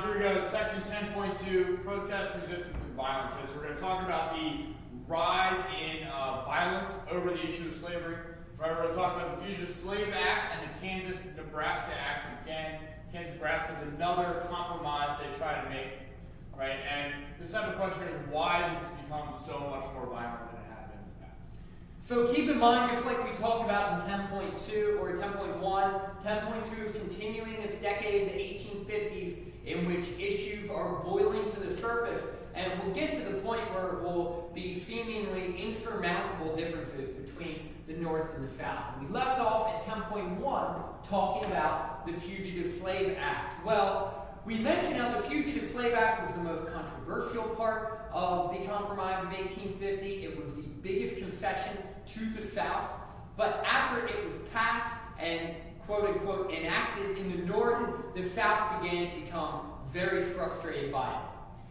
So here we go, section 10.2, protest, resistance, and violence. So we're going to talk about the rise in violence over the issue of slavery. Right, we're going to talk about the Fugitive Slave Act and the Kansas-Nebraska Act. Again, Kansas-Nebraska is another compromise they try to make. Right, and the second question is, why does this become so much more violent than it had been in the past? So keep in mind, just like we talked about in 10.2 or 10.1, 10.2 is continuing this decade, the 1850s, in which issues are boiling to the surface, and we'll get to the point where it will be seemingly insurmountable differences between the North and the South. And we left off at 10.1 talking about the Fugitive Slave Act. Well, we mentioned how the Fugitive Slave Act was the most controversial part of the Compromise of 1850. It was the biggest concession to the South. But after it was passed and quote-unquote enacted in the North, the South began to become very frustrated by it.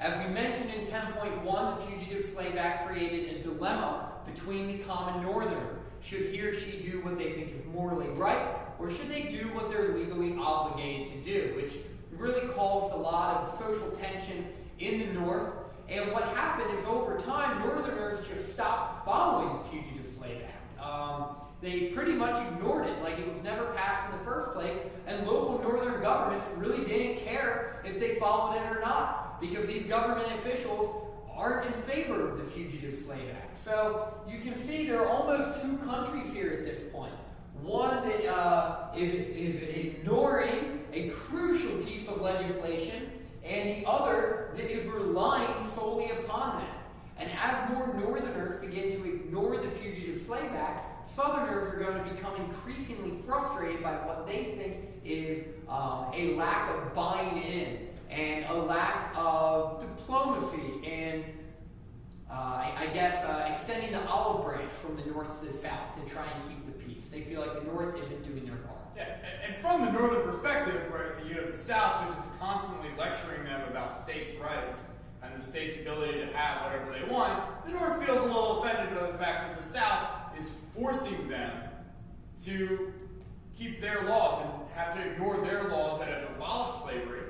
As we mentioned in 10.1, the Fugitive Slave Act created a dilemma between the common Northerner. Should he or she do what they think is morally right, or should they do what they're legally obligated to do, which really caused a lot of social tension in the North. And what happened is, over time, Northerners just stopped following the Fugitive Slave Act. They pretty much ignored it, like it was never passed in the first place, and local Northern governments really didn't care if they followed it or not, because these government officials aren't in favor of the Fugitive Slave Act. So you can see there are almost two countries here at this point. One that is ignoring a crucial piece of legislation, and the other that is relying solely upon that. And as more Northerners begin to ignore the Fugitive Slave Act, Southerners are going to become increasingly frustrated by what they think is a lack of buying in and a lack of diplomacy and extending the olive branch from the North to the South to try and keep the peace. They feel like the North isn't doing their part. Yeah, and from the Northern perspective, where you have the South, which is constantly lecturing them about states' rights and the state's ability to have whatever they want, the North feels a little offended by the fact that the South is forcing them to keep their laws and have to ignore their laws that have abolished slavery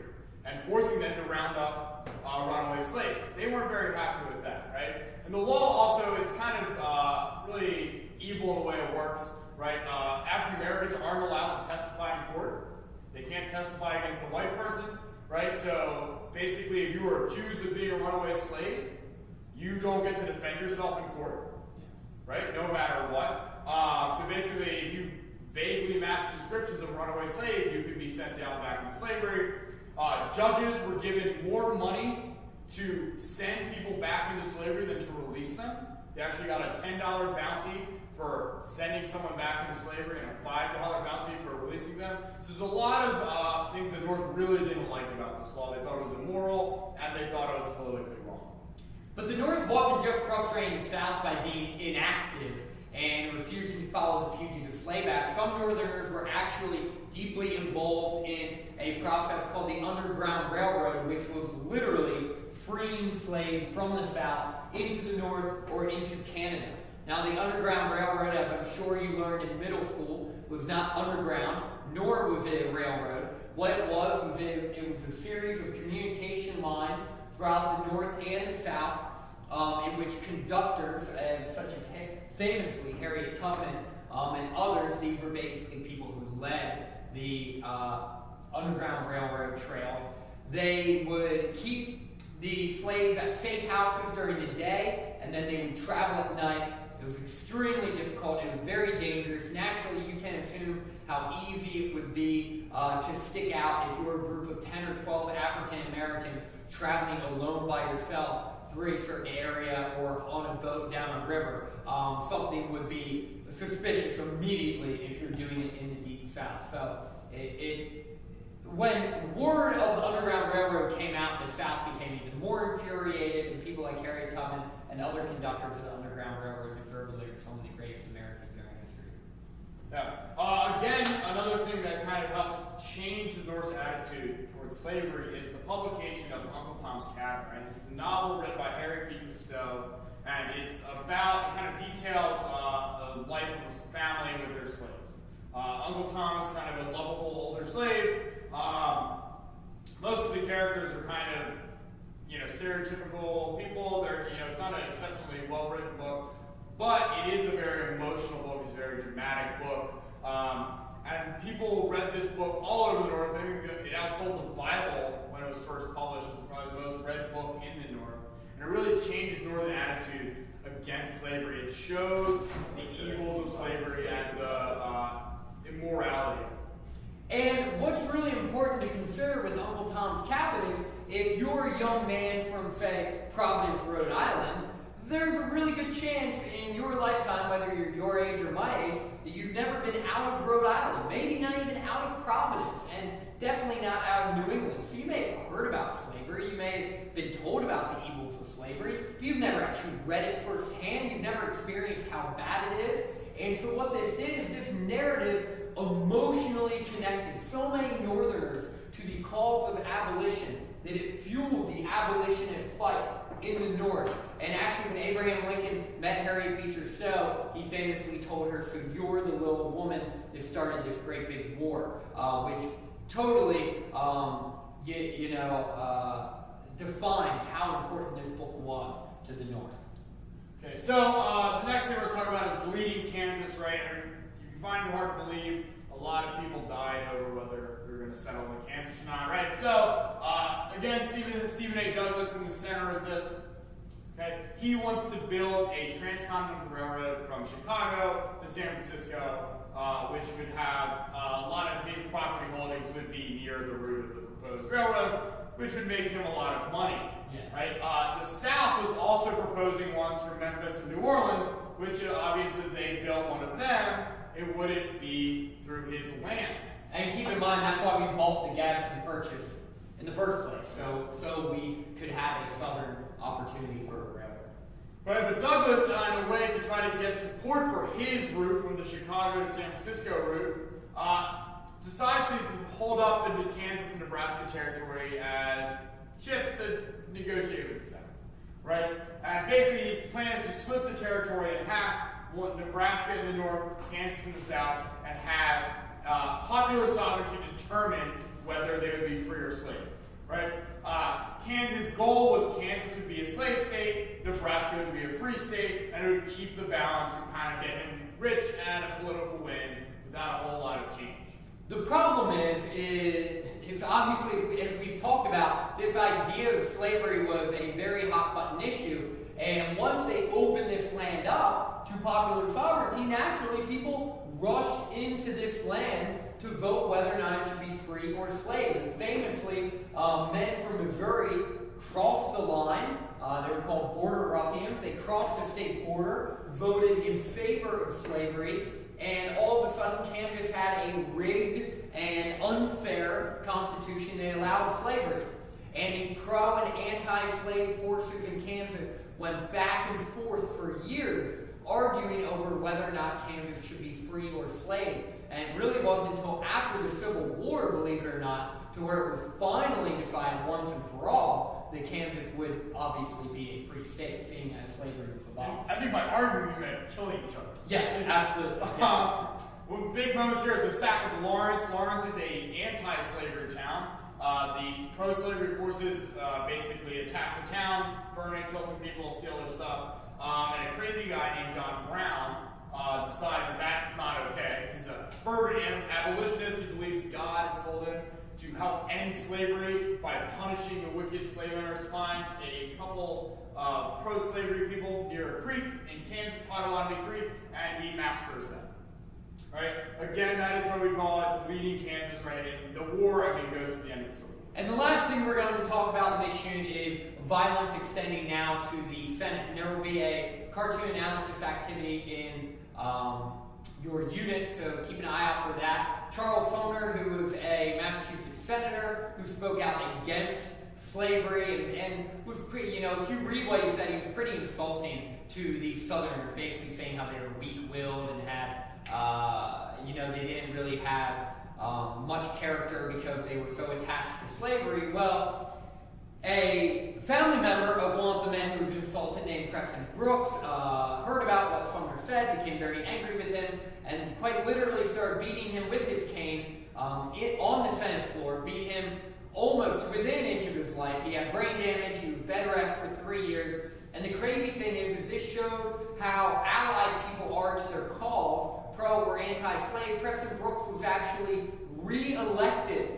and forcing them to round up runaway slaves. They weren't very happy with that, right? And the law also, it's kind of really evil in the way it works, right? African Americans aren't allowed to testify in court. They can't testify against a white person, right? So basically, if you were accused of being a runaway slave, you don't get to defend yourself in court, right? No matter what. So basically, if you vaguely match descriptions of a runaway slave, you could be sent down back into slavery. Judges were given more money to send people back into slavery than to release them. They actually got a $10 bounty for sending someone back into slavery and a $5 bounty for releasing them. So there's a lot of things the North really didn't like about this law. They thought it was immoral, and they thought it was politically wrong. But the North wasn't just frustrating the South by being inactive and refusing to follow the Fugitive Slave Act. Some Northerners were actually deeply involved in a process called the Underground Railroad, which was literally freeing slaves from the South into the North or into Canada. Now, the Underground Railroad, as I'm sure you learned in middle school, was not underground, nor was it a railroad. What it was it was a series of communication lines throughout the North and the South, in which conductors, such as famously Harriet Tubman and others, these were basically people who led the Underground Railroad trails. They would keep the slaves at safe houses during the day, and then they would travel at night. It was extremely difficult. It was very dangerous. Naturally, you can assume how easy it would be to stick out if you were a group of 10 or 12 African Americans traveling alone by yourself through a certain area or on a boat down a river. Something would be suspicious immediately if you're doing it in the deep South. So when word of the Underground Railroad came out, the South became even more infuriated, and people like Harriet Tubman and other conductors of the Underground Railroad deservedly are some of the greatest Americans in our history. Yeah. Again, another thing that kind of helps change the North's attitude towards slavery is the publication of Uncle Tom's Cabin. Right? It's a novel written by Harry Beecher Stowe, and it kind of details the life of his family with their slaves. Uncle Tom is kind of a lovable older slave. Most of the characters are kind of, stereotypical people. It's not an exceptionally well-written book, but it is a very emotional book. It's a very dramatic book. And people read this book all over the North. I think it outsold the Bible when it was first published. It was probably the most read book in the North. And it really changes Northern attitudes against slavery. It shows the evils of slavery and the immorality. And what's really important to consider with Uncle Tom's Cabin is if you're a young man from, say, Providence, Rhode Island, there's a really good chance in your lifetime, whether you're your age or my age, that you've never been out of Rhode Island, maybe not even out of Providence, and definitely not out of New England. So you may have heard about slavery, you may have been told about the evils of slavery, but you've never actually read it firsthand, you've never experienced how bad it is. And so what this did is this narrative emotionally connected so many Northerners to the cause of abolition that it fueled the abolitionist fight in the North. And actually, when Abraham Lincoln met Harriet Beecher Stowe, he famously told her, "So you're the little woman that started this great big war," which totally, defines how important this book was to the North. Okay, so the next thing we're talking about is Bleeding Kansas, right? You find it hard to believe a lot of people died over whether we were going to settle in Kansas or not, right? So, again, Stephen A. Douglas in the center of this. Okay, he wants to build a transcontinental railroad from Chicago to San Francisco, which would have a lot of his property holdings would be near the route of the proposed railroad, which would make him a lot of money. Yeah. Right? The South was also proposing ones from Memphis and New Orleans, which obviously if they built one of them, it wouldn't be through his land. And keep in mind, that's why we bought the Gadsden Purchase in the first place, so we could have a southern opportunity for a railroad. Right, but Douglas, in a way to try to get support for his route from the Chicago to San Francisco route, decides to hold up the Kansas and Nebraska territory as chips to negotiate with the South. Right? And basically his plan is to split the territory in half, Nebraska in the north, Kansas in the south, and have popular sovereignty determine whether they would be free or slave. Right? His goal was Kansas would be a slave state, Nebraska would be a free state, and it would keep the balance and kind of get him rich and a political win without a whole lot of change. The problem is obviously, as we've talked about, this idea of slavery was a very hot button issue, and once they opened this land up to popular sovereignty, naturally people rushed into this land to vote whether or not it should be free or slave. And famously, men from Missouri crossed the line. They were called border ruffians. They crossed the state border, voted in favor of slavery, and all of a sudden Kansas had a rigged and unfair constitution that allowed slavery. And the pro and anti-slave forces in Kansas went back and forth for years, arguing over whether or not Kansas should be free or slave. And it really wasn't until after the Civil War, believe it or not, to where it was finally decided once and for all that Kansas would obviously be a free state, seeing as slavery was abolished. I think by arguing we meant killing each other. Yeah, absolutely. Yeah. One big moment here is the sack of Lawrence. Lawrence is an anti-slavery town. The pro-slavery forces basically attack the town, burn it, kill some people, steal their stuff. And a crazy guy named John Brown decides that that's not okay. He's a fervent abolitionist. He believes God has told him to help end slavery by punishing the wicked slave owners. Finds a couple pro-slavery people near a creek in Kansas, Potawatomi Creek, and he massacres them. Right? Again, that is what we call it, Bleeding Kansas, right? And the war, goes to the end of the story. And the last thing we're going to talk about in this unit is violence extending now to the Senate. And there will be a cartoon analysis activity in your unit, so keep an eye out for that. Charles Sumner, who was a Massachusetts senator who spoke out against slavery and was pretty, if you read what he said, he was pretty insulting to the Southerners, basically saying how they were weak-willed and had, they didn't really have much character because they were so attached to slavery. Well, a family member of one of the men who was insulted, named Preston Brooks, heard about what Sumner said, became very angry with him, and quite literally started beating him with his cane on the Senate floor, beat him almost within an inch life. He had brain damage, he was bed rest for 3 years. And the crazy thing is this shows how allied people are to their cause, pro or anti-slave. Preston Brooks was actually re-elected.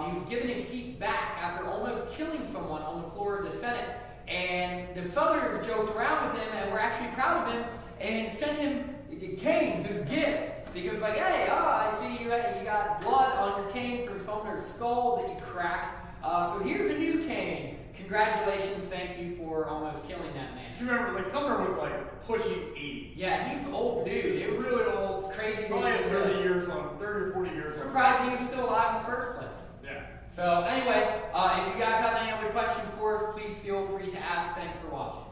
He was given his seat back after almost killing someone on the floor of the Senate. And the Southerners joked around with him and were actually proud of him and sent him canes as gifts. Because like, hey, I see you got blood on your cane from Sumner's skull that you cracked. So here's a new cane. Congratulations, thank you for almost killing that man. Do you remember, like, Sumner was like pushing 80. Yeah, he's an old dude. He was really old. It's crazy. Probably had 30 or 40 years. Surprised he was still alive in the first place. Yeah. So anyway, if you guys have any other questions for us, please feel free to ask. Thanks for watching.